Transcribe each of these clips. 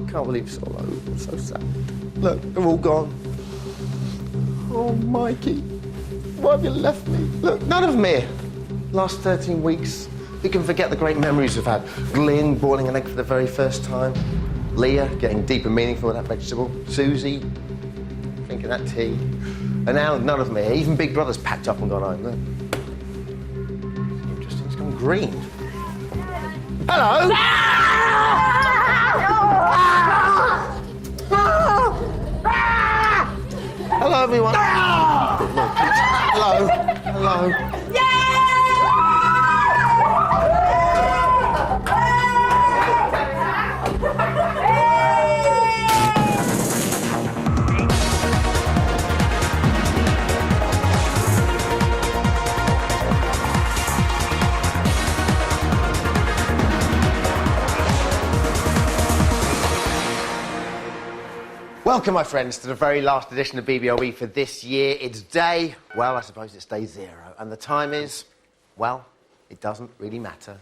Can't believe it's all over. I'm so sad. Look, they're all gone. Oh, Mikey, why have you left me? Look, none of them here. Last 13 weeks, who can forget the great memories we've had? Glyn boiling an egg for the very first time. Leah getting deep and meaningful with that vegetable. Susie drinking that tea. And now none of them here. Even Big Brother's packed up and gone home. Look. Interesting, it's gone green. Hello! Hello, everyone. Hello. Hello. Welcome, my friends, to the very last edition of BBLB for this year. It's day, well, I suppose it's day 0. And the time is, well, it doesn't really matter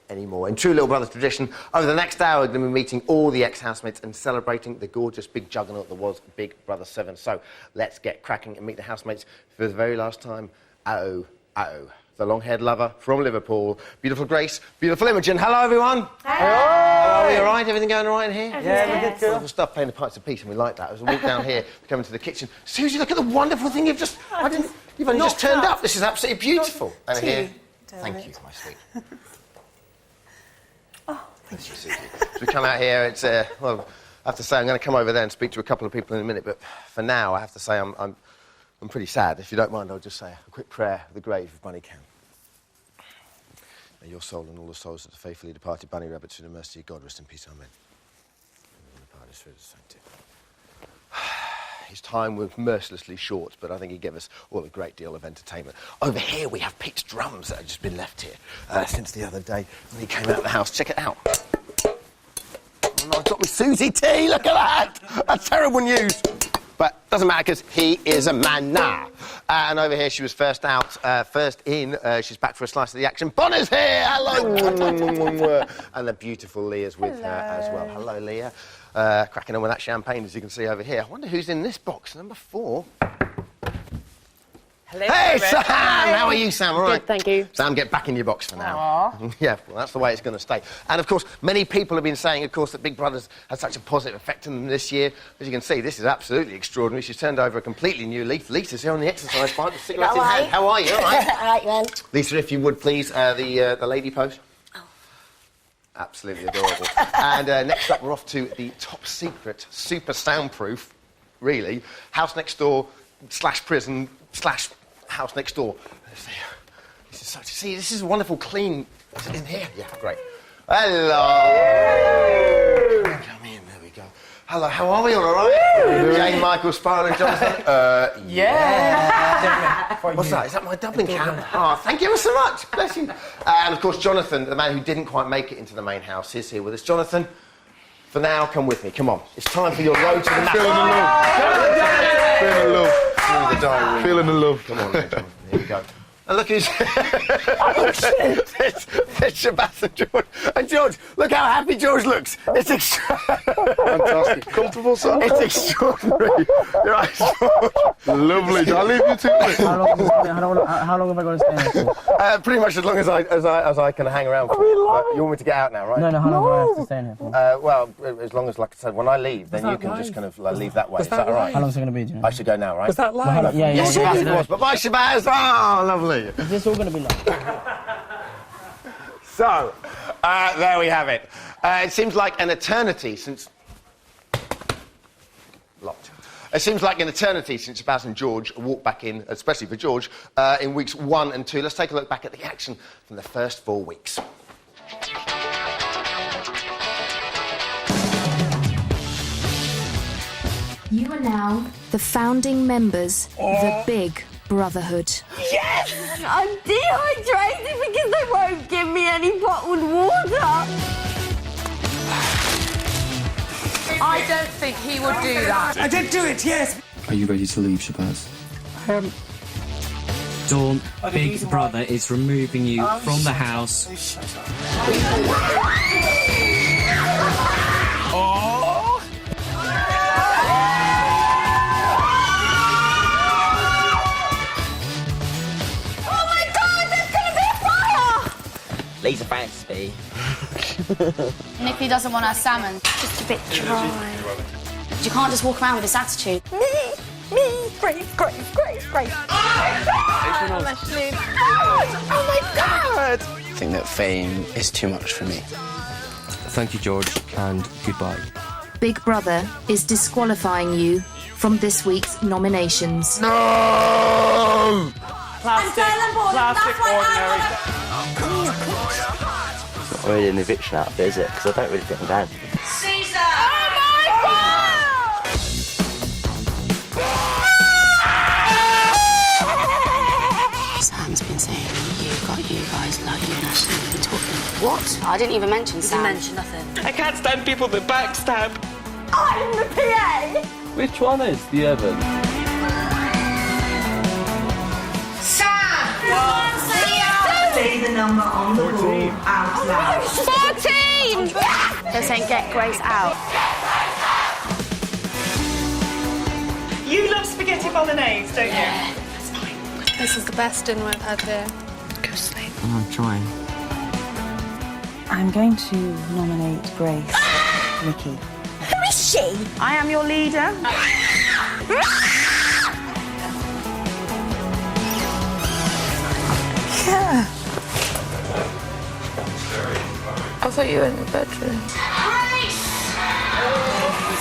anymore. In true Little Brothers tradition, over the next hour, we're going to be meeting all the ex-housemates and celebrating the gorgeous big juggernaut that was Big Brother 7. So let's get cracking and meet the housemates for the very last time. Uh-oh, uh-oh. The long-haired lover from Liverpool, beautiful Grace, beautiful Imogen. Hello, everyone. Hello. Are we all right? Everything going all right in here? Yeah, we're good. Wonderful stuff, playing the parts of peace, and we like that. As we walk down here, we come into the kitchen. Susie, look at the wonderful thing you've just... You've only just turned up. This is absolutely beautiful. And here... Thank you, my sweet. Oh, thank you. Susie. As we come out here, it's... well, I have to say, I'm going to come over there and speak to a couple of people in a minute, but for now, I have to say I'm pretty sad. If you don't mind, I'll just say a quick prayer of the grave if Bunny can. May your soul and all the souls of the faithfully departed bunny rabbits through the mercy of God rest in peace, amen. His time was mercilessly short, but I think he gave us all a great deal of entertainment. Over here we have Pete's drums that have just been left here since the other day when he came out of the house. Check it out. Oh, I got me Susie tea, look at that! That's terrible news. But doesn't matter because he is a man now. And over here she was first out, first in. She's back for a slice of the action. Bonner's here! Hello! And the beautiful Leah's with her as well. Hello, Leah. Cracking on with that champagne, as you can see over here. I wonder who's in this box, number 4. Hello, hey, Sam! Hi. How are you, Sam? All right? Good, thank you. Sam, get back in your box for now. Yeah, well, that's the way it's going to stay. And, of course, many people have been saying, of course, that Big Brother's had such a positive effect on them this year. As you can see, this is absolutely extraordinary. She's turned over a completely new leaf. Lisa's here on the exercise bike with cigarettes in hand. How are you? All right? All right, man. Lisa, if you would, please, the lady pose. Oh. Absolutely adorable. And next up, we're off to the top secret, super soundproof, really, house next door / prison / house next door. This is such... See, this is a wonderful, clean... Is it in here? Yeah, great. Hello! Come in, there we go. Hello, how are we? All right? Jane, Michael, Sparrow and Jonathan? Yeah. What's that? Is that my dubbing cap? Oh, thank you so much. Bless you. And, of course, Jonathan, the man who didn't quite make it into the main house, is here with us. Jonathan, for now, come with me. Come on. It's time for your road to the map. Feeling the love. Through the diary room. Feeling the love. Come on, Jonathan. Here we go. And look who's... There's Shabazz and George. And George, look how happy George looks. It's Fantastic. Comfortable, son? It's extraordinary. You're right, George. Lovely. I'll leave you to it. How long have I got to stay here for? Pretty much as long as I can hang around for. You want me to get out now, right? No, how long do I have to stay in here for? Well, as long as, like I said, when I leave, then you can just kind of leave that way. Is that all right? How long is it going to be, do you know? I should go now, right? Was that live? Yeah. Yes, it was. But bye, Shabazz. Oh, lovely. Is this all going to be live? So, there we have it. It seems like an eternity since... Locked. It seems like an eternity since Shabazz and George walked back in, especially for George, in weeks 1 and 2. Let's take a look back at the action from the first 4 weeks. You are now the founding members of the Big Brotherhood. Yes! I'm dehydrated because they won't give me any bottled water. I don't think he would do that. I did do it, yes. Are you ready to leave, Shabazz? Dawn, Big Brother is removing you from the house. Nicky doesn't want our salmon. Just a bit dry. You can't just walk around with this attitude. Me, Grace. Oh my God! I think that fame is too much for me. Thank you, George, and goodbye. Big Brother is disqualifying you from this week's nominations. No! Plastic ordinary. It's not really an eviction out of it, is it? Because I don't really think I'm down. Caesar! Oh my God! Sam's been saying you guys like you and Ashley have been talking. What? I didn't even mention Sam. You mentioned nothing. I can't stand people that backstab. I'm the PA! Which one is the Evan? Sam! Say the number on the board out loud. 14! They're saying get Grace out. You love spaghetti bolognese, don't you? This is the best dinner I've had here. Go sleep. I'm trying. I'm going to nominate Grace. Nikki. Who is she? I am your leader. Yeah. I thought you were in the bedroom.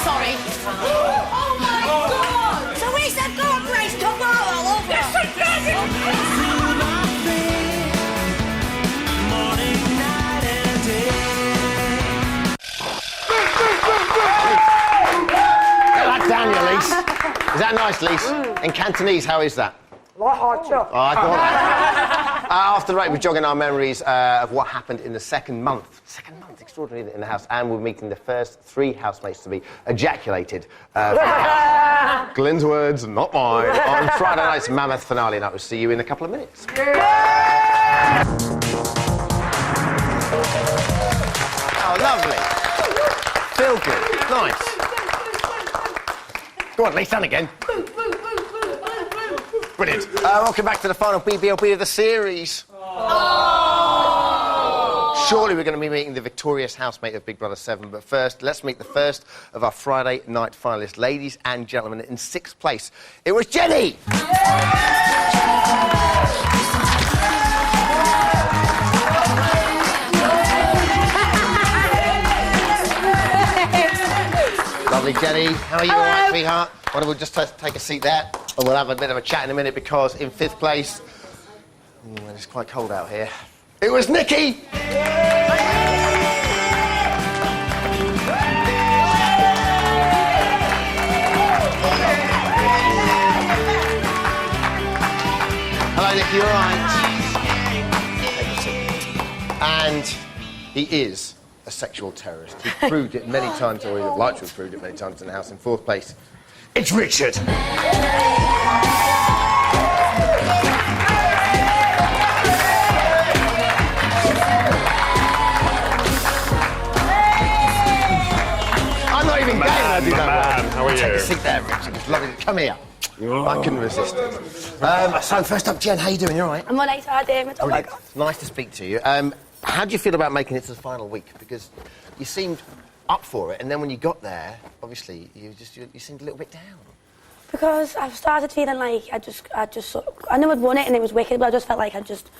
Sorry. Oh my God! So we said go on, Grace, come on all over. Yes, I That's down your Lise. Is that nice, Lise? In Cantonese, how is that? I thought after the break, we're jogging our memories of what happened in the second month, extraordinary in the house, and we're meeting the first 3 housemates to be ejaculated. Glenn's words, not mine, on Friday night's mammoth finale, and I will see you in a couple of minutes. Oh, lovely. Feel good. Nice. Go on, Lise, done again. Brilliant. Welcome back to the final BBLB of the series. Oh. Surely we're going to be meeting the victorious housemate of Big Brother 7, but first, let's meet the first of our Friday night finalists. Ladies and gentlemen, in 6th place, it was Jenny! Lovely, Jenny. How are you? All right, sweetheart? Why don't we just take a seat there, and we'll have a bit of a chat in a minute, because in 5th place, it's quite cold out here, it was Nikki! Hello, Nikki, you all right? And he is a sexual terrorist. He's proved it many times, or he'd like to have proved it many times in the house. In 4th place, it's Richard. I'm not even getting that. Man, how are you? Take a seat there, Richard. It's lovely. Come here. I couldn't resist it. So first up, Jen, how you doing? You all right? I'm all right, David. Oh my God. Nice to speak to you. How do you feel about making it to the final week? Because you seemed up for it, and then when you got there, obviously, you seemed a little bit down. Because I've started feeling like I knew I'd won it and it was wicked, but I just felt like I just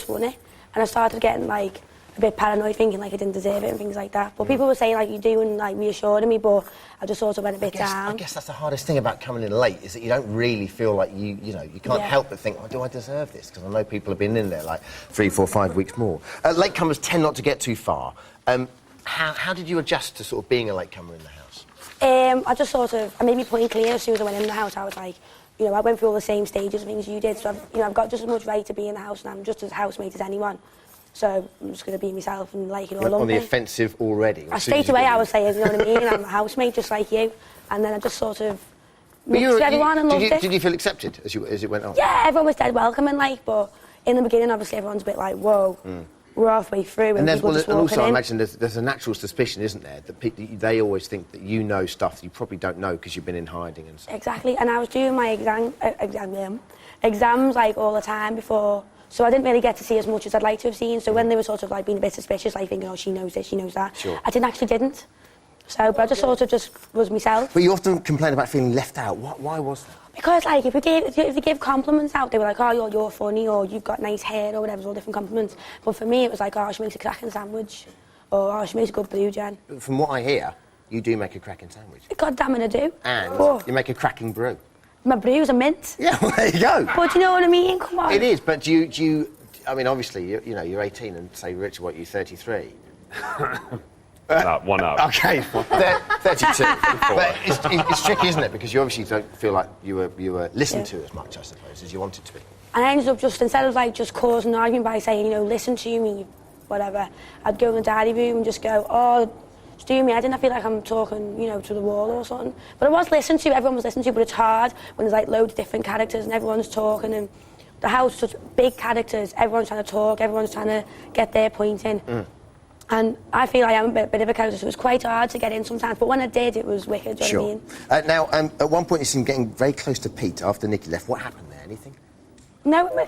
won it, and I started getting like a bit paranoid, thinking like I didn't deserve it and things like that. But people were saying like you do and like reassuring me, but I just sort of went a bit down. I guess that's the hardest thing about coming in late, is that you don't really feel like you can't help but think, oh, do I deserve this? Because I know people have been in there like 3, 4, 5 weeks more. Latecomers tend not to get too far. How did you adjust to sort of being a latecomer in the house? I just sort of, I made my point clear as soon as I went in the house. I was like, you know, I went through all the same stages and things you did, so I've got just as much right to be in the house, and I'm just as housemate as anyone. So I'm just going to be myself and like it all on the offensive already. Straight away I was saying, you know what I mean, I'm a housemate just like you, and then I just sort of mixed everyone and loved it. Did you feel accepted as it went on? Yeah, everyone was dead welcoming, like, but in the beginning obviously everyone's a bit like, whoa. We're halfway through and people just walking also, in. I imagine there's a natural suspicion, isn't there, that they always think that you know stuff that you probably don't know because you've been in hiding and stuff. Exactly, and I was doing my exams like all the time before So I didn't really get to see as much as I'd like to have seen. So when they were sort of like being a bit suspicious, like thinking, oh, she knows this, she knows that, Sure. I didn't. So, but I just sort of just was myself. But you often complain about feeling left out. Why was that? Because like if they give compliments out, they were like, oh, you're funny, or you've got nice hair, or whatever, all different compliments. But for me, it was like, oh, she makes a cracking sandwich, or oh, she makes a good blue Jen. From what I hear, you do make a cracking sandwich. God damn it, I do. And Oh. you make a cracking brew. My brew's a mint. Yeah, well, there you go. But do you know what I mean? Come on. It is, but do you I mean, obviously, you know, you're 18 and say, Richard, what, you're 33? One up. Okay, 32. But it's tricky, isn't it? Because you obviously don't feel like you were listened to as much, I suppose, as you wanted to be. And I ended up just, instead of like just causing an argument by saying, you know, listen to me, whatever, I'd go in the diary room and just go, oh, just do me. I didn't feel like I'm talking, you know, to the wall or something. But I was listened to, everyone was listening to, but it's hard when there's like loads of different characters and everyone's talking, and the house is such big characters, everyone's trying to talk, everyone's trying to get their point in. And I feel like I'm a bit of a character, so it was quite hard to get in sometimes. But when I did, it was wicked, do you know what I mean? Now, at one point you seemed getting very close to Pete after Nikki left. What happened there? Anything? No,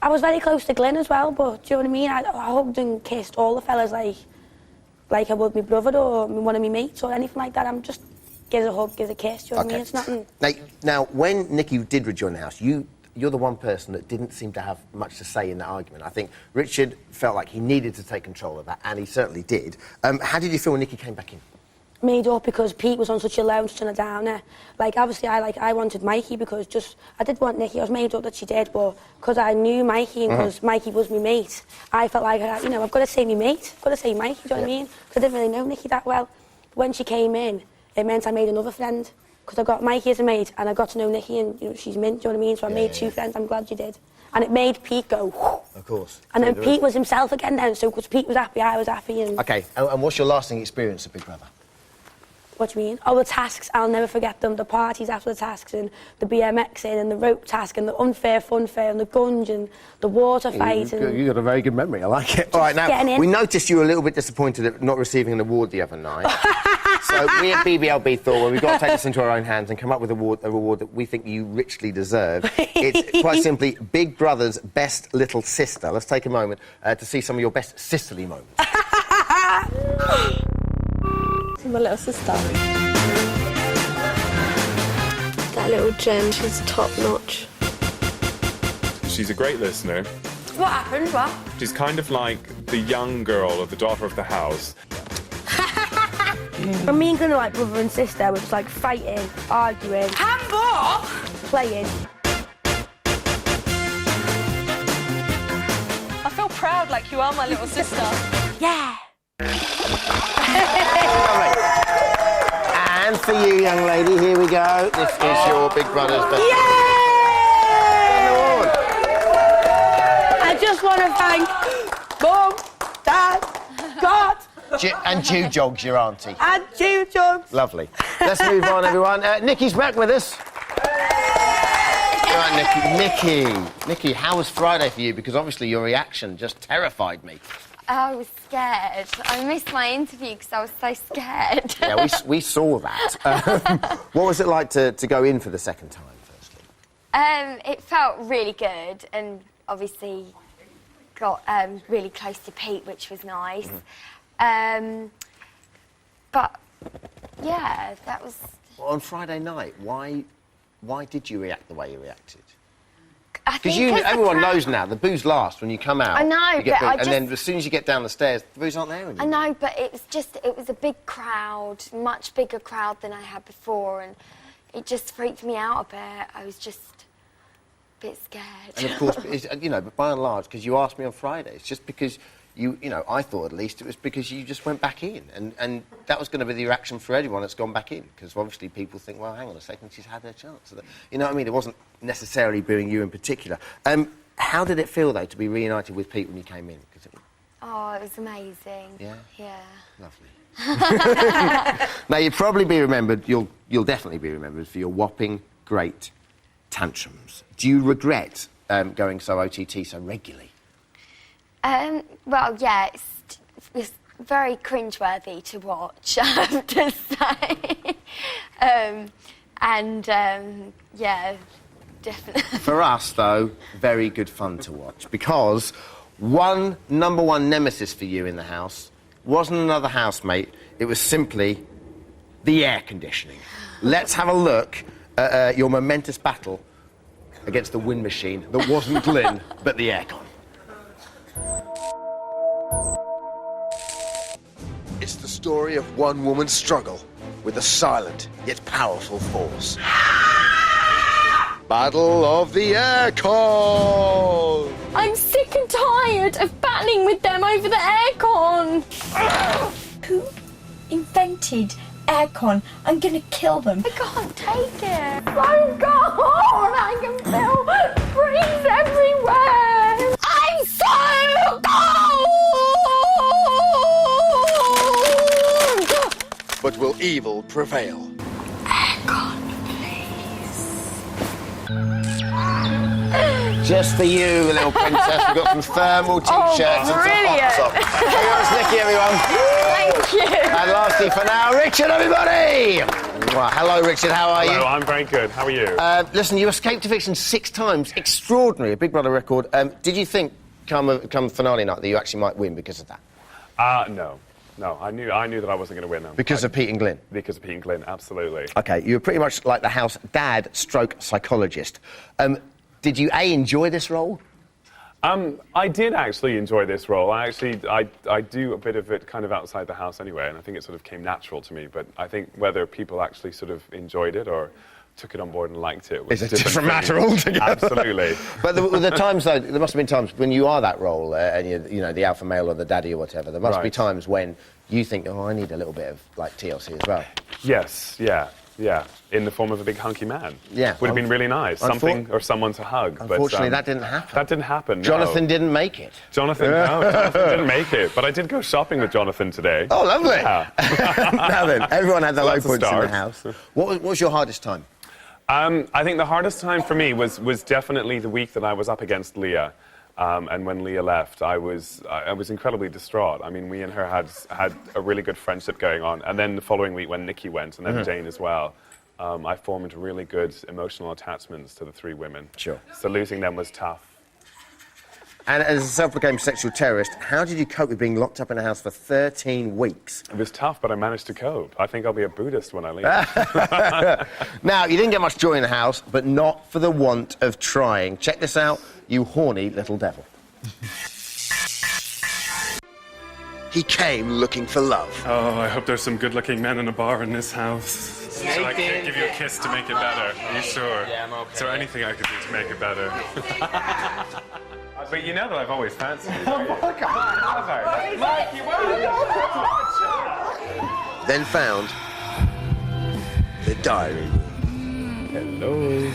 I was very close to Glyn as well, but do you know what I mean? I hugged and kissed all the fellas like I would my brother or one of my mates or anything like that. I'm just, give a hug, give a kiss, do you know what I mean? It's nothing... Now, when Nikki did rejoin the house, you're the one person that didn't seem to have much to say in that argument. I think Richard felt like he needed to take control of that, and he certainly did. How did you feel when Nikki came back in? Made up because Pete was on such a low and such a downer. Like, obviously, I wanted Mikey because I did want Nikki. I was made up that she did, but because I knew Mikey and because Mikey was my mate, I felt like, you know, I've got to say my mate. I've got to say Mikey, do you know what I mean? Because I didn't really know Nikki that well. When she came in, it meant I made another friend. Because I got Mikey as a mate and I got to know Nikki and, you know, she's mint, do you know what I mean? So I made two friends. I'm glad you did. And it made Pete go, whoo. Of course. And then Pete was himself again then, so because Pete was happy, I was happy. And OK, and what's your lasting experience of Big Brother? What do you mean? Oh, the tasks, I'll never forget them. The parties after the tasks and the BMXing and the rope task and the unfair funfair and the gunge and the water fight. You've got a very good memory, I like it. All right, now, we noticed you were a little bit disappointed at not receiving an award the other night. So we at BBLB thought, well, we've got to take this into our own hands and come up with a reward that we think you richly deserve. It's quite simply Big Brother's Best Little Sister. Let's take a moment to see some of your best sisterly moments. My little sister. That little Jen, she's top notch. She's a great listener. What happened? What? She's kind of like the young girl or the daughter of the house. For me and Glyn are like brother and sister, we're just like fighting, arguing. Handball? Playing. I feel proud like you are my little sister. Yeah. And for you, young lady, here we go. This is your Big Brother's Best. Yay! I just want to thank Mum, Dad, God. And Jew Jogs, your auntie. And Jew Jogs. Lovely. Let's move on, everyone. Nikki's back with us. Right, Nikki, how was Friday for you? Because obviously your reaction just terrified me. I was scared. I missed my interview because I was so scared. Yeah, we saw that. What was it like to go in for the second time, firstly? It felt really good, and obviously got really close to Pete, which was nice. But yeah, that was. Well, on Friday night, why did you react the way you reacted? Because everyone knows now, the booze lasts when you come out. I know, and then as soon as you get down the stairs, the booze aren't there anymore. I know, but it was a big crowd, much bigger crowd than I had before, and it just freaked me out a bit. I was just a bit scared. And of course, you know, but by and large, because you asked me on Friday, it's just because you know, I thought at least it was because you just went back in, and that was going to be the reaction for anyone that's gone back in, because obviously people think, well, hang on a second, she's had her chance. You know what I mean? It wasn't necessarily booing you in particular. How did it feel, though, to be reunited with Pete when you came in? Oh, it was amazing. Yeah? Yeah. Lovely. Now, you'll probably be remembered, you'll definitely be remembered for your whopping great tantrums. Do you regret going so OTT so regularly? Well, yeah, it's very cringeworthy to watch, I have to say. Yeah, definitely. For us, though, very good fun to watch, because number one nemesis for you in the house wasn't another housemate, it was simply the air conditioning. Let's have a look at your momentous battle against the wind machine that wasn't Glyn, but the aircon. It's the story of one woman's struggle with a silent yet powerful force. Battle of the aircon! I'm sick and tired of battling with them over the aircon. Who invented aircon? I'm gonna kill them. I can't take it. So cold. I can feel breeze everywhere. I'm so cold. But will evil prevail? Aircon. Just for you, little princess. We've got some thermal t-shirts and some hot socks. Here's Nikki, everyone. Thank you. And lastly for now, Richard, everybody. Well, hello, Richard. How are you? Hello, I'm very good. How are you? Listen, you escaped eviction 6 times. Extraordinary. A Big Brother record. Did you think, come finale night, that you actually might win because of that? No. No, I knew that I wasn't going to win them. Because of Pete and Glyn? Because of Pete and Glyn, absolutely. OK, you were pretty much like the house dad stroke psychologist. Did you, A, enjoy this role? I did actually enjoy this role. I do a bit of it kind of outside the house anyway, and I think it sort of came natural to me. But I think whether people actually sort of enjoyed it or took it on board and liked it was a different matter altogether. Absolutely. But the times, though, there must have been times when you are that role, and you're, you know, the alpha male or the daddy or whatever, there must be times when you think, oh, I need a little bit of, like, TLC as well. Yes, yeah. In the form of a big hunky man. Yeah. Would have been really nice. Something or someone to hug. Unfortunately, that didn't happen. That didn't happen, no. Jonathan didn't make it. Jonathan didn't make it. But I did go shopping with Jonathan today. Oh, lovely. Yeah. Now then, everyone had their low That's a points in the start. house. What was your hardest time? I think the hardest time for me was definitely the week that I was up against Leah. And when Leah left, I was incredibly distraught. I mean, we and her had a really good friendship going on. And then the following week when Nikki went, and then Jane as well, I formed really good emotional attachments to the 3 women. Sure. So losing them was tough. And as a self-proclaimed sexual terrorist, how did you cope with being locked up in a house for 13 weeks? It was tough, but I managed to cope. I think I'll be a Buddhist when I leave. Now, you didn't get much joy in the house, but not for the want of trying. Check this out, you horny little devil. He came looking for love. Oh, I hope there's some good-looking men in a bar in this house. So I can give you a kiss to make it better. Are you sure? Yeah, I'm okay. Is there anything I could do to make it better? But you know that I've always fancied you. Then found the diary room. Hello.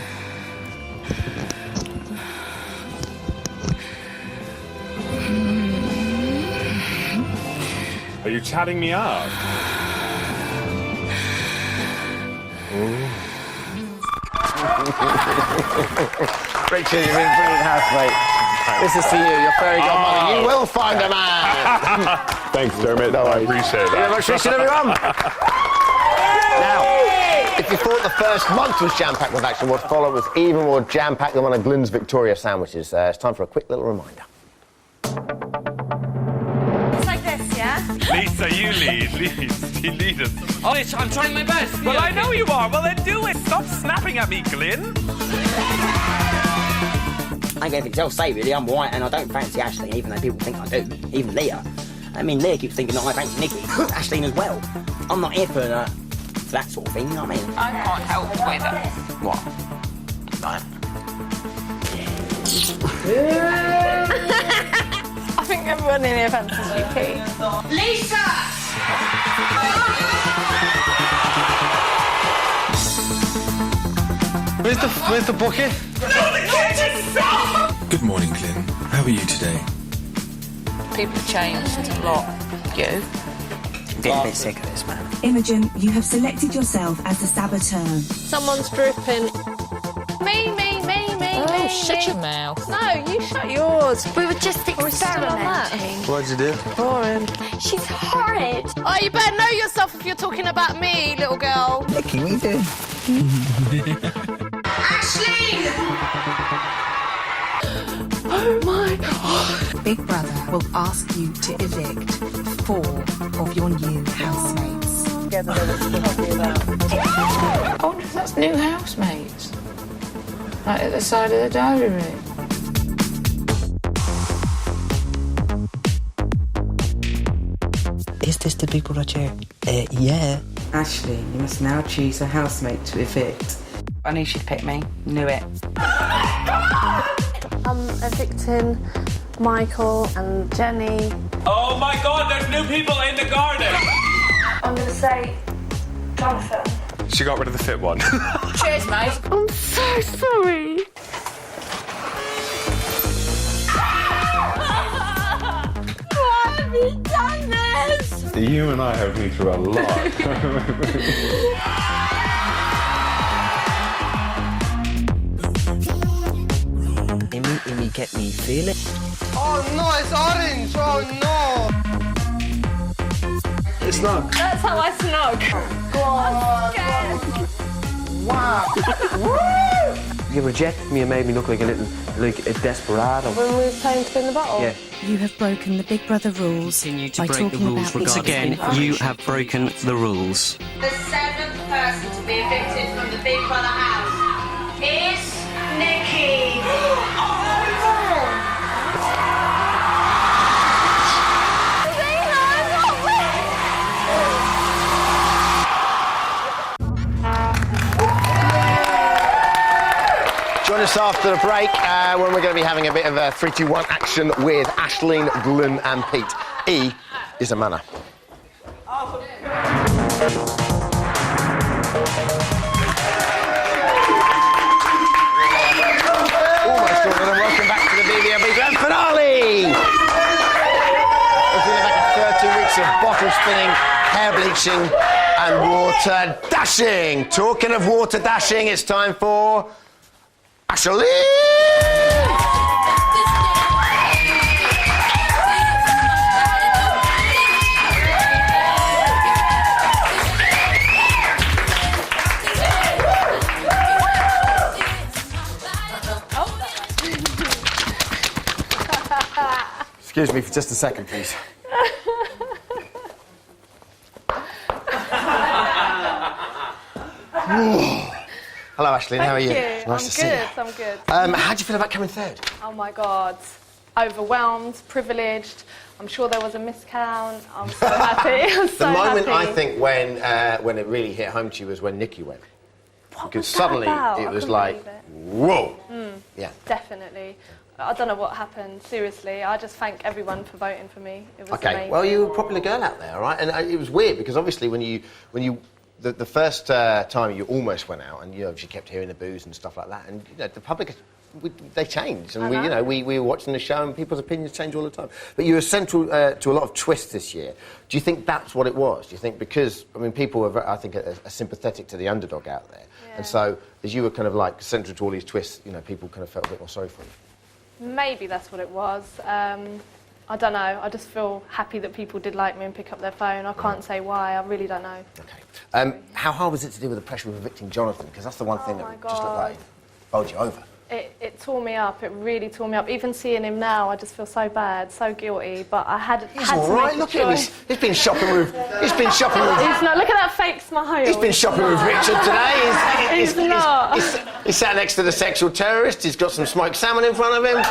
Are you chatting me up? Richard, you've been a brilliant housemate. This is for you, your fairy godmother. You will find a man! Thanks, Dermot. No, I appreciate it. Thank you very much, Richard, everyone. Now, if you thought the first month was jam-packed with action, what followed was even more jam-packed than one of Glyn's Victoria sandwiches. It's time for a quick little reminder. It's like this, yeah? Lisa, you lead us. Oh, I'm trying my best. Well, I know you are. Well, then do it. Stop snapping at me, Glyn. I ain't got anything else to say, really. I'm white and I don't fancy Aisling, even though people think I do. Even Leah. I mean, Leah keeps thinking that I fancy Nikki. Aisling as well. I'm not here for that sort of thing, you know what I mean? I can't help with it. What? Right. I think everyone in here fancies you, Pete. Lisa! Where's the bucket? Good morning, Glyn. How are you today? People have changed a lot. You? I'm getting a bit sick of this, man. Imogen, you have selected yourself as the saboteur. Someone's dripping. Me. Oh, shut your mouth. No, you shut yours. We were just experimenting. What'd you do? Boring. She's horrid. Oh, you better know yourself if you're talking about me, little girl. Nikki, what are you doing? Aisling! Oh my God! Big Brother will ask you to evict 4 of your new housemates. I wonder if that's new housemates. Like at the side of the diary room. Is this the Big Brother chair? Yeah. Ashley, you must now choose a housemate to evict. I knew she'd pick me. Knew it. I'm evicting Michael and Jenny. Oh my God, there's new people in the garden! I'm going to say Jonathan. She got rid of the fit one. Cheers, mate. I'm so sorry. Why have you done this? You and I have been through a lot. Amy, get me, feel it? Oh no, it's orange! Oh no! It's not. That's how I snog. You rejected me and made me look like a desperado. When we were playing to win the bottle? Yeah. You have broken the Big Brother rules Continue to by break the talking rules about once again. You have broken the rules. The 7th person to be evicted from the Big Brother house is Nikki. Join us after the break when we're going to be having a bit of a 3, 2, 1 action with Aisling, Glenn and Pete. E is a manor. Almost all and welcome back to the BBLB Grand Finale! It's been like 13 weeks of bottle spinning, hair bleaching and water dashing. Talking of water dashing, it's time for Ashley! Excuse me for just a second, please. Hello, Aisling. How are you? Thank you. Nice to see you. I'm good. How do you feel about coming third? Oh my God. Overwhelmed, privileged. I'm sure there was a miscount. I'm so happy. I'm so The moment happy. I think when it really hit home to you was when Nikki went. What Because was that suddenly about? it I was couldn't like, believe it. whoa. Yeah. Definitely. I don't know what happened, seriously. I just thank everyone for voting for me. It was Okay, amazing. well, you were a popular girl out there, all right? And it was weird because obviously the first time you almost went out and you obviously kept hearing the boos and stuff like that, and you know the public, they changed, and we were watching the show and people's opinions change all the time. But you were central to a lot of twists this year. Do you think that's what it was? Do you think because people were, I think, are sympathetic to the underdog out there, and so as you were kind of like central to all these twists, people kind of felt a bit more sorry for you. Maybe that's what it was. I don't know. I just feel happy that people did like me and pick up their phone. I can't say why. I really don't know. Okay. How hard was it to deal with the pressure of evicting Jonathan? Because that's the one thing that just looked like bowled you over. It tore me up. It really tore me up. Even seeing him now, I just feel so bad, so guilty. But I had He's had all to right. make a Look at him. choice. He's been shopping with. He's been shopping with. He's not. Look at that fake smile. He's been shopping with Richard today. He's not. He's sat next to the sexual terrorist. He's got some smoked salmon in front of him.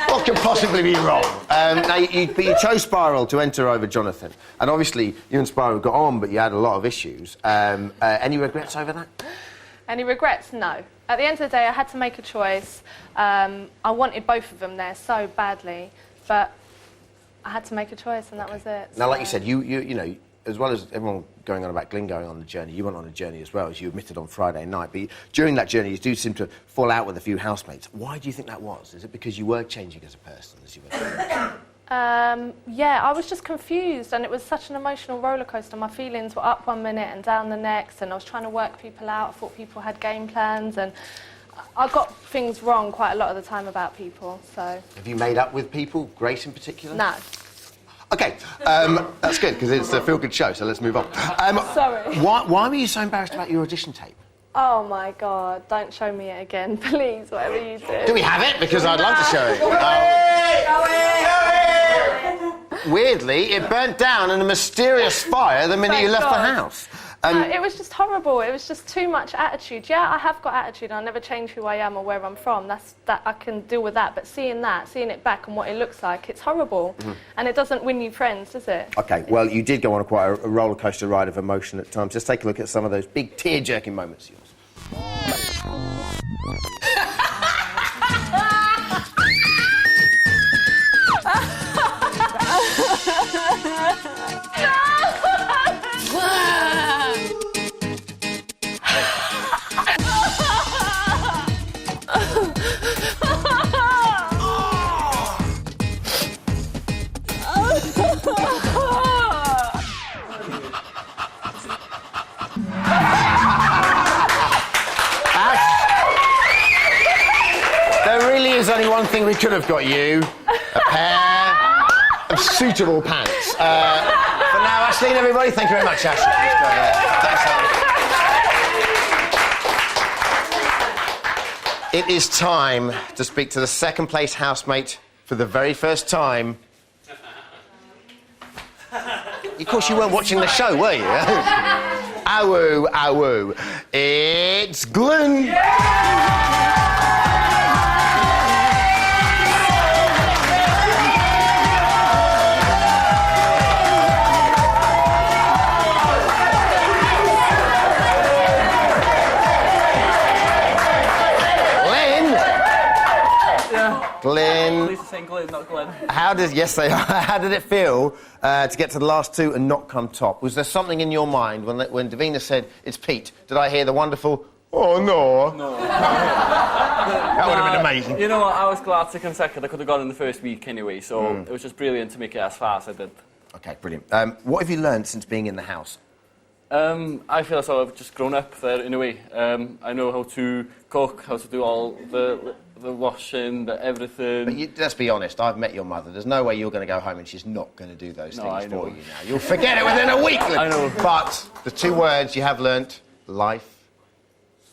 What could possibly be wrong? Now, you chose Spiral to enter over Jonathan. And obviously, you and Spiral got on, but you had a lot of issues. Any regrets over that? Any regrets? No. At the end of the day, I had to make a choice. I wanted both of them there so badly, but I had to make a choice, and that was it. Now, like you said, you know, as well as everyone going on about Glyn going on the journey, you went on a journey as well, as you admitted on Friday night. But during that journey, you do seem to fall out with a few housemates. Why do you think that was? Is it because you were changing as a person as you were? Yeah, I was just confused, and it was such an emotional roller coaster. My feelings were up one minute and down the next, and I was trying to work people out. I thought people had game plans, and I got things wrong quite a lot of the time about people. So. Have you made up with people, Grace in particular? No. Okay, that's good because it's a feel-good show. So let's move on. Sorry. Why were you so embarrassed about your audition tape? Oh my God, don't show me it again, please, whatever you do. Do we have it? Because I'd love to show it. Weirdly, it burnt down in a mysterious fire the minute Thank you left God. the house. No, it was just horrible. It was just too much attitude. Yeah, I have got attitude. I'll never change who I am or where I'm from. That I can deal with that. But seeing it back and what it looks like, it's horrible. And it doesn't win you friends, does it? OK, well, you did go on quite a roller coaster ride of emotion at times. Just take a look at some of those big tear-jerking moments of yours. There really is only one thing we could have got you. A pair of suitable pants. For now, Aisling, everybody, thank you very much, Aisling. Thanks, Aisling. It is time to speak to the second place housemate for the very first time. Of course, you weren't watching the show, were you? Awoo, awoo. It's Glenn. Glenn. At least they're saying Glenn, not Glenn. Yes, they are. How did it feel to get to the last two and not come top? Was there something in your mind when Davina said, it's Pete, did I hear the wonderful, oh, no? No. That would have been amazing. You know what, I was glad to come second. I could have gone in the first week anyway, so it was just brilliant to make it as far as I did. OK, brilliant. What have you learned since being in the house? I feel as though I've just grown up there in a way. I know how to cook, how to do all the washing, everything. But let's be honest, I've met your mother. There's no way you're going to go home and she's not going to do those things for you now. You'll forget it within a week. I know. But the two words you have learnt, life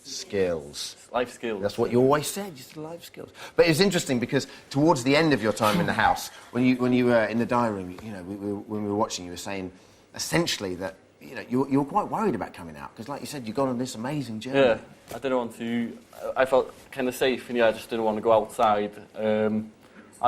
skills. Life skills. That's what you always said, just life skills. But it's interesting because towards the end of your time in the house, when you were in the diary room, you know, when we were watching, you were saying essentially that you know you were quite worried about coming out because, like you said, you've gone on this amazing journey. Yeah, I didn't want to. I felt kind of safe, and I just didn't want to go outside. I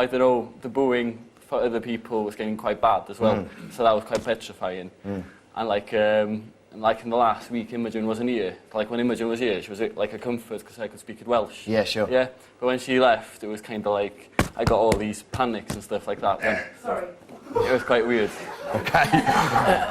don't know. The booing for other people was getting quite bad as well, so that was quite petrifying. And like in the last week, Imogen wasn't here. Like when Imogen was here, she was like a comfort because I could speak in Welsh. Yeah, sure. Yeah, but when she left, it was kind of like I got all these panics and stuff like that. Sorry. It was quite weird. OK.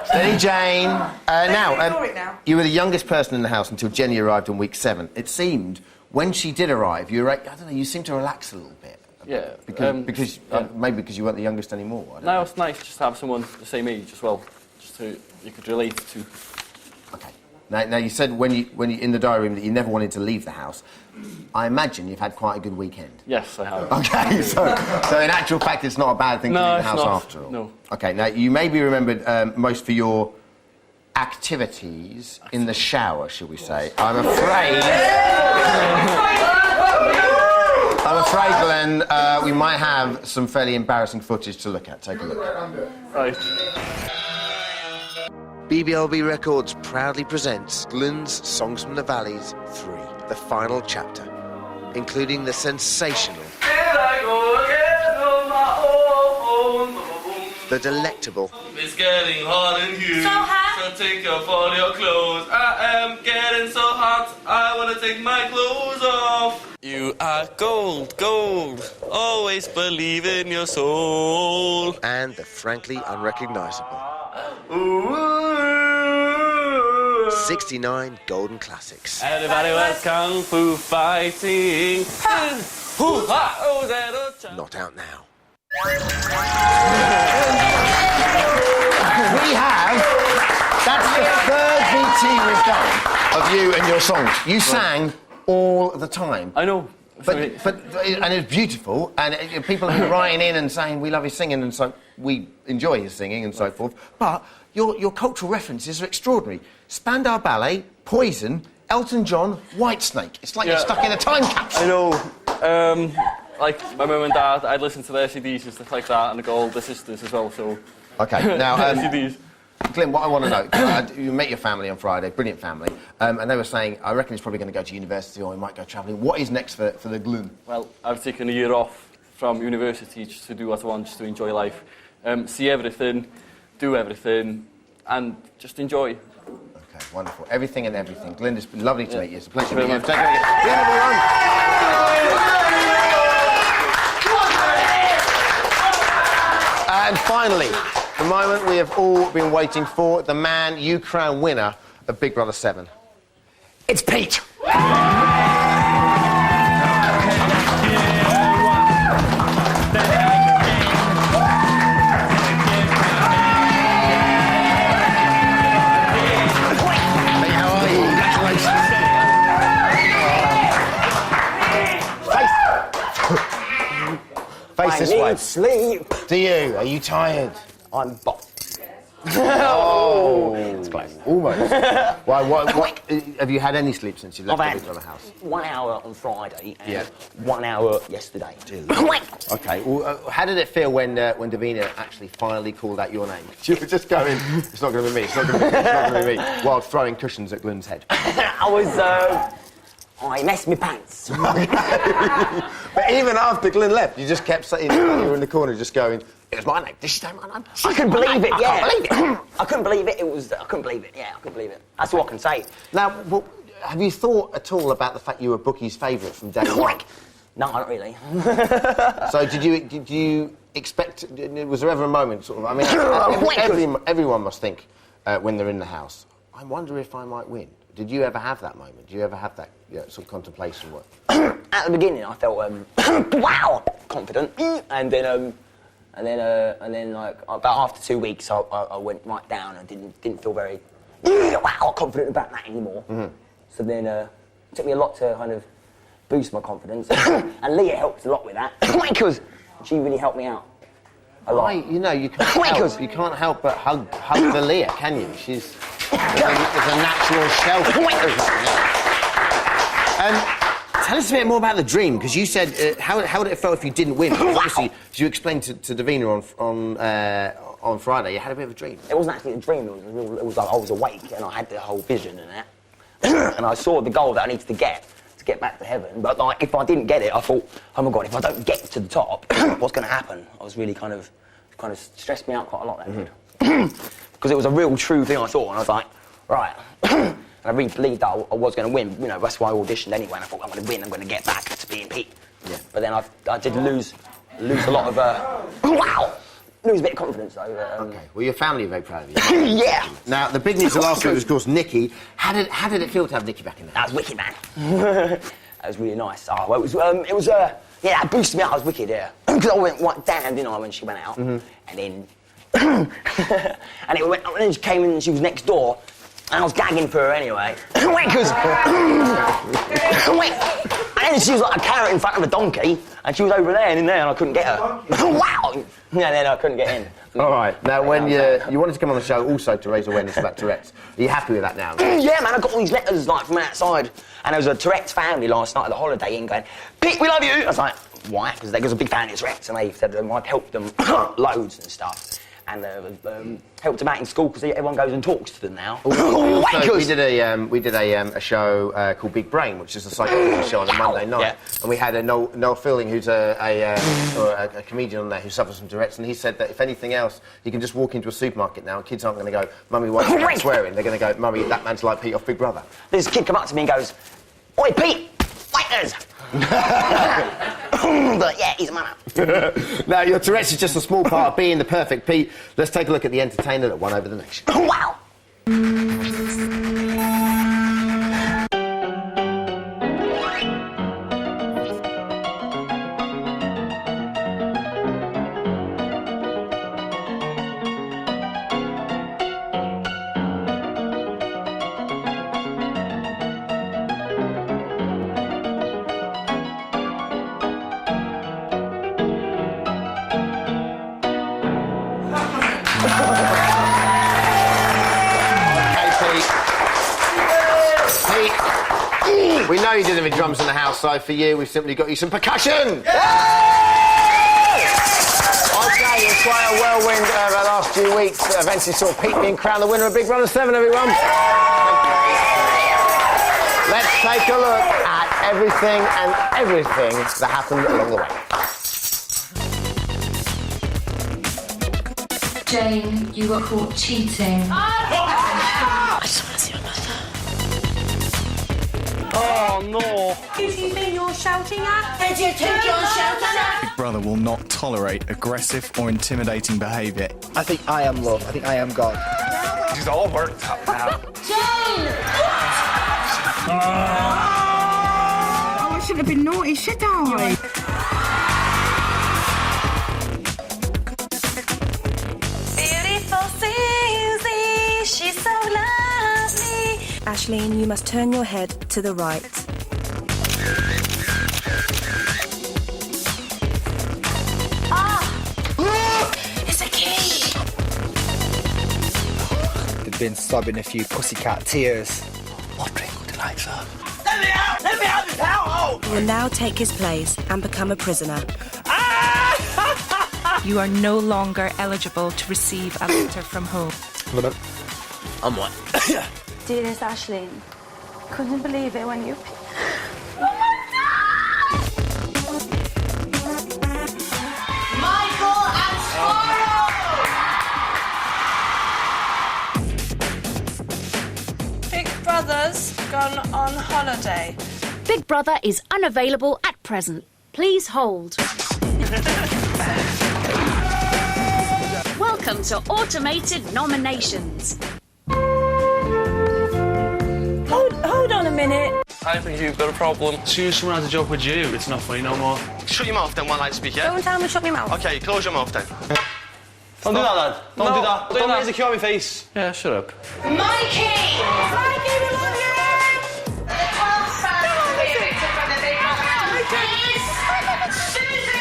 Steady, Jane. Now, you were the youngest person in the house until Jenny arrived on week 7. It seemed when she did arrive, you were, I don't know, you seemed to relax a little bit. Yeah. Because maybe because you weren't the youngest anymore. I don't No, know. it's nice just to have someone the same age as well, just to you could relate to. OK. Now you said when you in the diary room that you never wanted to leave the house. I imagine you've had quite a good weekend. Yes, I have. OK, so in actual fact, it's not a bad thing to leave the house after all. No. OK, now you may be remembered most for your activities in the shower, shall we say? I'm afraid, Glenn, we might have some fairly embarrassing footage to look at. Take a look. Right. BBLB Records proudly presents Glenn's Songs from the Valleys 3, the final chapter, including the sensational, the delectable, It's getting hot in here, So hot? so take off all your clothes. I am getting so hot, I want to take my clothes off. You are gold, gold, always believe in your soul. and the frankly unrecognisable. 69 golden classics. Everybody was kung fu fighting. Not out now. We have. That's the third VT we've done of you and your songs. You sang all the time. I know. But and it's beautiful, and people are writing in and saying we love his singing, and so we enjoy his singing and so forth. But your cultural references are extraordinary. Spandau Ballet, Poison, Elton John, Whitesnake. It's like you're stuck in a time capsule. I know. Like my mum and dad, I'd listen to their CDs and stuff like that, and I go older sisters as well. So. Okay. Now, CDs. Glenn, what I want to know, you met your family on Friday, brilliant family, and they were saying, I reckon he's probably going to go to university or he might go travelling. What is next for the Glenn? Well, I've taken a year off from university just to do what I want, just to enjoy life, see everything, do everything, and just enjoy. Okay, wonderful. Everything and everything. Glenn, it's been lovely to meet you. It's a pleasure to Very meet you. much. Take care. And finally, the moment we have all been waiting for, the man you crown winner of Big Brother 7. It's Pete! Face this way. I need sleep. Do you? Are you tired? I'm bopped. Oh, it's close. Almost. What, have you had any sleep since you left the Big Brother house? 1 hour on Friday and Yeah. 1 hour yesterday. Okay. Well, how did it feel when Davina actually finally called out your name? You were just going, it's not going to be me. It's not going to be me. It's not going to be me. While throwing cushions at Glenn's head. I was. I messed my pants. But even after Glenn left, you just kept saying, you were in the corner just going, it was my name. Did she say my name? I couldn't believe it, yeah. I can't believe it. I couldn't believe it. I couldn't believe it, yeah, I couldn't believe it. That's all I can say. Now, have you thought at all about the fact you were Bookie's favourite from day one? No, not really. So did you expect, was there ever a moment, sort of, I mean, everyone must think when they're in the house, I wonder if I might win. Did you ever have that moment? Did you ever have that sort of contemplation? At the beginning, I felt wow, confident, and then like about after 2 weeks, I went right down and didn't feel very wow confident about that anymore. Mm-hmm. So then it took me a lot to kind of boost my confidence, and Leah helped a lot with that because she really helped me out a lot. You know, you can't help but hug the Leah, can you? She's a natural shelter. Tell us a bit more about the dream, because you said how would it feel if you didn't win? Obviously, as you explained to Davina on Friday, you had a bit of a dream. It wasn't actually a dream. It was like I was awake and I had the whole vision and that, and I saw the goal that I needed to get back to heaven. But like, if I didn't get it, I thought, oh my god, if I don't get to the top, what's going to happen? I was really kind of stressed me out quite a lot that because it was a real true thing I thought, and I was like, right. And I really believed that I was going to win. You know, that's why I auditioned anyway. And I thought, I'm going to win. I'm going to get back to being Pete. Yeah. But then I did lose a lot of lose a bit of confidence though. Okay. Well, your family are very proud of you. Yeah. Now, the big news of last week was, of course, Nikki. How did it feel to have Nikki back in there? That was wicked, man. That was really nice. Oh, well, it was yeah, that boosted me out. I was wicked, yeah. Because I went right down, didn't I, when she went out, and then and then she came in and she was next door. And I was gagging for her anyway. And then she was like a carrot in front of a donkey, and she was over there and in there, and I couldn't get her. Wow! Yeah, then I couldn't get in. All right. Now, when you wanted to come on the show also to raise awareness about Tourette's, are you happy with that now? Yeah, man, I got all these letters like from outside, and there was a Tourette's family last night at the Holiday Inn going, "Pete, we love you." I was like, why? Because there was a big family of Tourette's, and they said I'd helped them loads and stuff. And helped them out in school because everyone goes and talks to them now. Also, we did a show called Big Brain, which is a psychology show on a Monday night, and we had Noel Fielding, who's a comedian on there who suffers from Tourette's, and he said that if anything else, you can just walk into a supermarket now, and kids aren't going to go, "Mummy, why are you swearing?" They're going to go, "Mummy, that man's like Pete off Big Brother." This kid come up to me and goes, "Oi, Pete, fighters!" But yeah, he's a man. Now, your Tourette's is just a small part of being the perfect Pete. Let's take a look at the entertainer that won over the nation. Wow! We know you didn't have any drums in the house, so for you, we've simply got you some percussion! Okay, it's quite a whirlwind the last few weeks. Eventually saw Pete being crowned the winner of Big Brother 7, everyone. Let's take a look at everything that happened along the way. Jane, you got caught cheating. I just want to see my mother. Oh, no. Who do you think you're shouting at? Who do you think you're shouting at? Big Brother will not tolerate aggressive or intimidating behaviour. I think I am love. I think I am God. She's all worked up now. Jane! Oh, I shouldn't have been naughty, should I? Beautiful Susie, she's so lovely. Aisling, you must turn your head to the right. It's a key. They've been sobbing a few pussycat tears. What drink would you like, sir? Let me out! Let me out of this hellhole! You will now take his place and become a prisoner. You are no longer eligible to receive a letter from home. I'm what? Dearest Aisling, couldn't believe it when you... Michael and Squirrel! Big Brother's gone on holiday. Big Brother is unavailable at present. Please hold. Welcome to automated nominations. Hold on a minute. I think you've got a problem. Soon as someone has a joke with you, it's not funny no more. Shut your mouth then while I speak, yeah? Don't tell me to shut my mouth. Okay, close your mouth then. Don't do that, lad. Don't do that. Don't raise the cue on my face. Yeah, shut up. Mikey! Mikey, we love you! The 12th person to be evicted from the Big Brother house is Susie!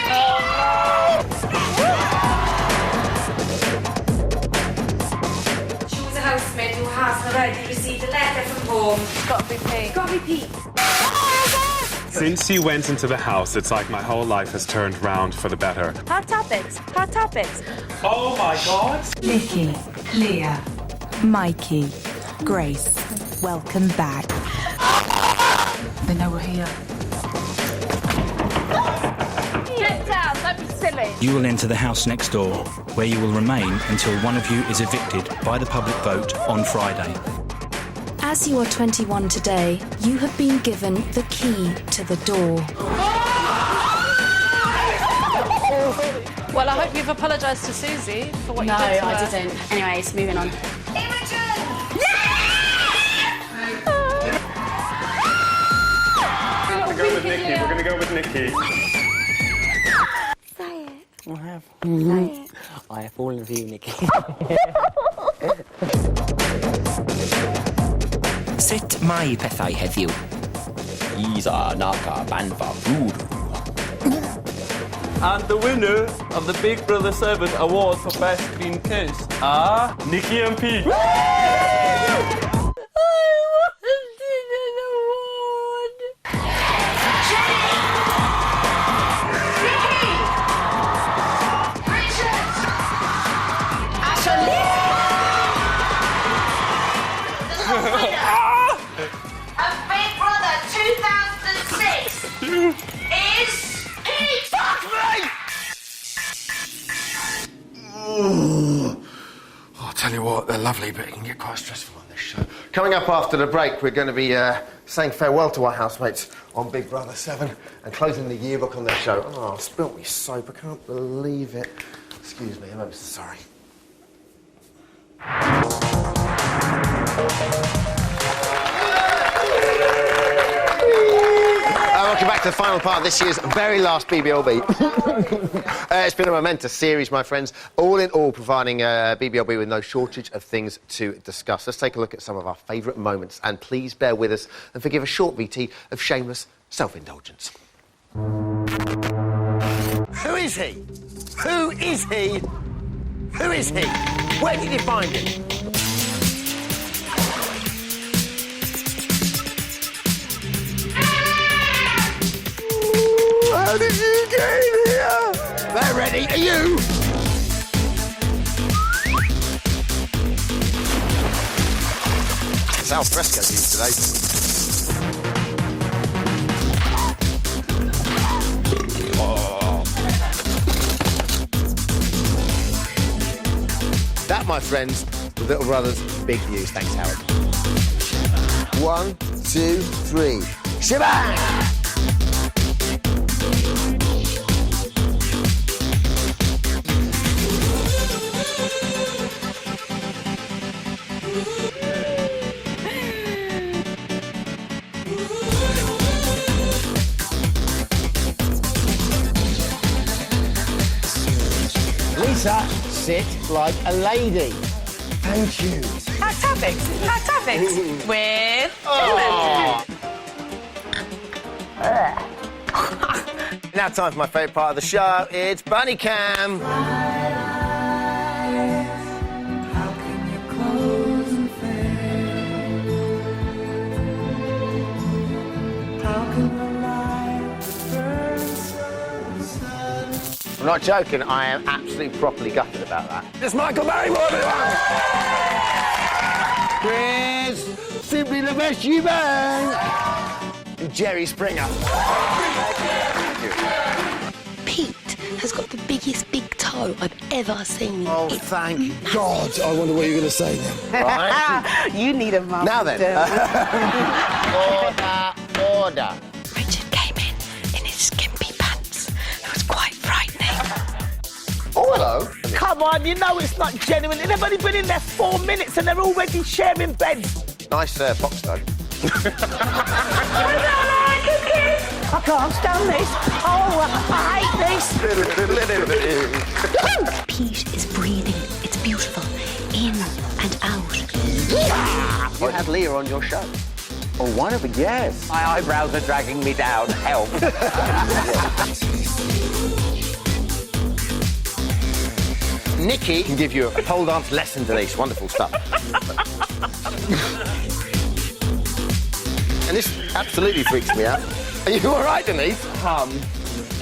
Choose a housemate who has already received a letter from home. Gotta be Pete. Gotta be Pete. Since you went into the house, it's like my whole life has turned round for the better. Hot topics. Hot topics. Oh my God! Nikki, Leah, Mikey, Grace, welcome back. They know we're here. Get down, don't be silly. You will enter the house next door, where you will remain until one of you is evicted by the public vote on Friday. As you are 21 today, you have been given the key to the door. Well, I hope you've apologised to Susie for what you did to her. No, I didn't. Anyways, moving on. We're going to go with Nikki. We're going to go with Nikki. Say it. I have. Say it. I have fallen for you, Nikki. Sut mae pethau heddiw? Isa naka banfa voodoo. And the winner of the Big Brother 7 award for Best Green Kiss are Nikki and Pete. Of Big Brother 2006 is Pete! Fuck me! I'll tell you what, they're lovely, but it can get quite stressful on this show. Coming up after the break, we're going to be saying farewell to our housemates on Big Brother 7 and closing the yearbook on their show. Oh, I spilt me soap, I can't believe it. Excuse me, I'm ever so sorry. Welcome back to the final part of this year's very last BBLB. It's been a momentous series, my friends. All in all, providing BBLB with no shortage of things to discuss. Let's take a look at some of our favourite moments, and please bear with us and forgive a short VT of shameless self-indulgence. Who is he? Who is he? Who is he? Where did you find him? How did you get in here? They're ready. Are you? It's al fresco these today. Oh. That, my friends, was Little Brother's big views. Thanks, Howard. 1, 2, 3. Shebang! Lisa, sit like a lady. Thank you. Hot topics with Now time for my favourite part of the show. It's Bunny Cam. I'm not joking, I am absolutely properly gutted about that. It's Michael Barrymore, everyone! Chris, simply the best you bang! And Jerry Springer. Pete has got the biggest big toe I've ever seen. Oh, thank God. I wonder what you're going to say then. Right? You need a mum. Now then. Order. Richard came in his skimpy pants. It was quite frightening. Oh, hello. Come on, you know it's not genuine. They've only been in there 4 minutes and they're already sharing beds. Nice box, though. I can't stand this. Oh, I hate this. Pete is breathing. It's beautiful. In and out. You had Leah on your show. Oh, one of them, yes. My eyebrows are dragging me down. Help. Nikki can give you a pole dance lesson, Denise. Wonderful stuff. And this absolutely freaks me out. Are you all right, Denise? Ham,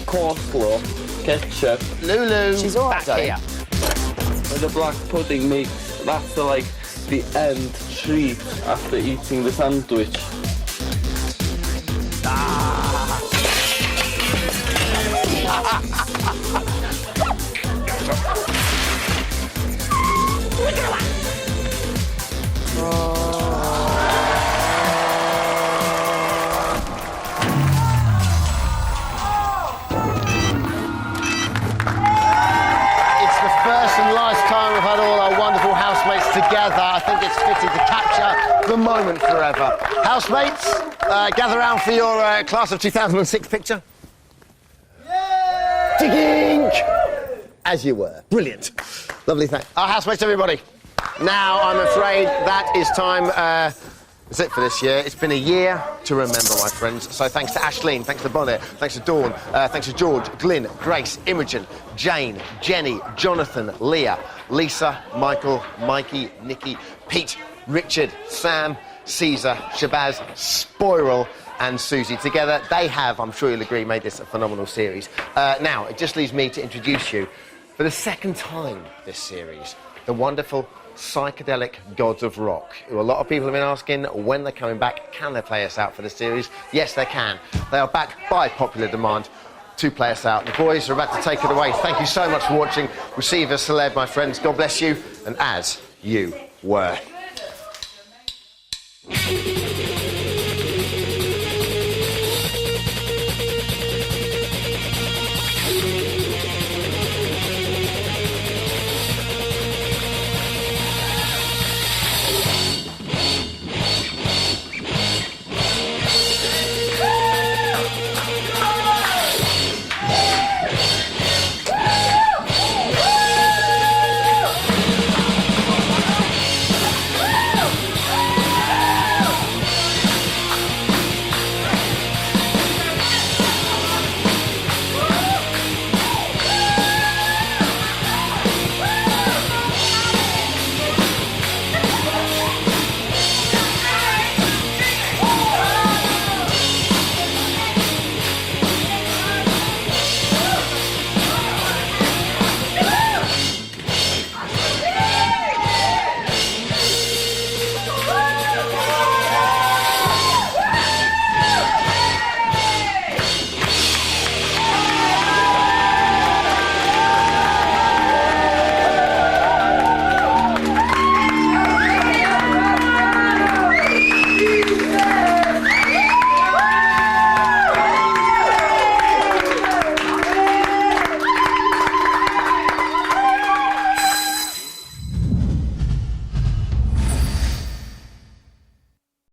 coleslaw, ketchup. Lulu. She's all right, back here. And the black pudding makes that's the end treat after eating the sandwich. We've had all our wonderful housemates together. I think it's fitting to capture the moment forever. Housemates, gather round for your class of 2006 picture. Tigging! As you were. Brilliant. Lovely thing. Our housemates, everybody. Now, I'm afraid that is time. That's it for this year. It's been a year to remember, my friends. So thanks to Ashleen, thanks to Bonnet, thanks to Dawn, thanks to George, Glyn, Grace, Imogen, Jane, Jenny, Jonathan, Leah, Lisa, Michael, Mikey, Nikki, Pete, Richard, Sam, Caesar, Shabazz, Spoirel and Susie. Together, they have, I'm sure you'll agree, made this a phenomenal series. Now, it just leaves me to introduce you, for the second time this series, the wonderful psychedelic gods of rock, who a lot of people have been asking when they're coming back. Can they play us out for the series? Yes, they can. They are back by popular demand to play us out. The boys are about to take it away. Thank you so much for watching. Receive a celeb, my friends. God bless you, and as you were.